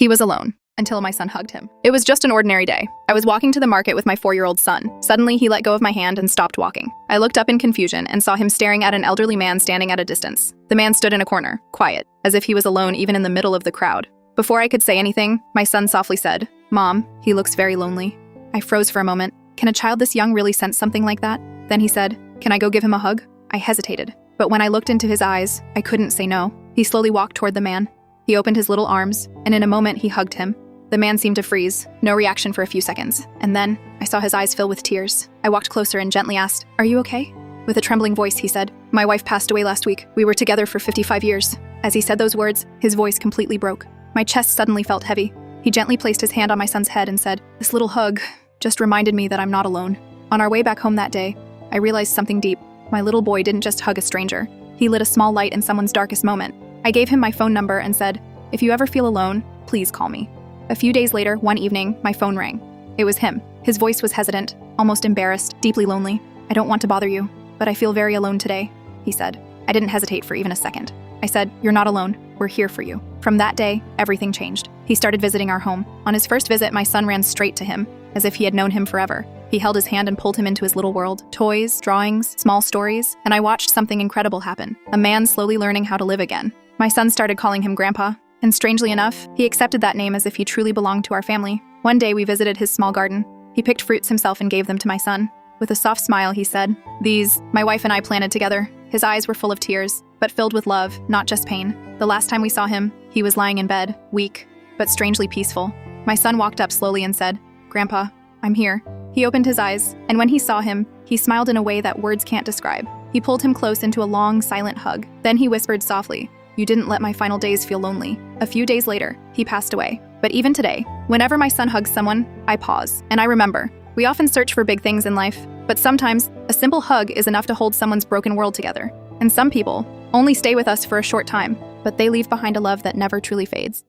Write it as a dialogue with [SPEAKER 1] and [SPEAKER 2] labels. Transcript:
[SPEAKER 1] He was alone until my son hugged him. It was just an ordinary day. I was walking to the market with my 4-year-old son. Suddenly, he let go of my hand and stopped walking. I looked up in confusion and saw him staring at an elderly man standing at a distance. The man stood in a corner, quiet, as if he was alone even in the middle of the crowd. Before I could say anything, my son softly said, "Mom, he looks very lonely." I froze for a moment. Can a child this young really sense something like that? Then he said, "Can I go give him a hug?" I hesitated, but when I looked into his eyes, I couldn't say no. He slowly walked toward the man. He opened his little arms, and in a moment he hugged him. The man seemed to freeze, no reaction for a few seconds, and then I saw his eyes fill with tears. I walked closer and gently asked, "Are you okay?" With a trembling voice, he said, "My wife passed away last week. We were together for 55 years. As he said those words, his voice completely broke. My chest suddenly felt heavy. He gently placed his hand on my son's head and said, "This little hug just reminded me that I'm not alone." On our way back home that day, I realized something deep. My little boy didn't just hug a stranger. He lit a small light in someone's darkest moment. I gave him my phone number and said, "If you ever feel alone, please call me." A few days later, one evening, my phone rang. It was him. His voice was hesitant, almost embarrassed, deeply lonely. "I don't want to bother you, but I feel very alone today," he said. I didn't hesitate for even a second. I said, "You're not alone. We're here for you." From that day, everything changed. He started visiting our home. On his first visit, my son ran straight to him, as if he had known him forever. He held his hand and pulled him into his little world. Toys, drawings, small stories, and I watched something incredible happen. A man slowly learning how to live again. My son started calling him Grandpa, and strangely enough, he accepted that name as if he truly belonged to our family. One day, we visited his small garden. He picked fruits himself and gave them to my son. With a soft smile, he said, "These, my wife and I planted together." His eyes were full of tears, but filled with love, not just pain. The last time we saw him, he was lying in bed, weak, but strangely peaceful. My son walked up slowly and said, "Grandpa, I'm here." He opened his eyes, and when he saw him, he smiled in a way that words can't describe. He pulled him close into a long, silent hug. Then he whispered softly, "You didn't let my final days feel lonely." A few days later, he passed away. But even today, whenever my son hugs someone, I pause, and I remember. We often search for big things in life, but sometimes a simple hug is enough to hold someone's broken world together. And some people only stay with us for a short time, but they leave behind a love that never truly fades.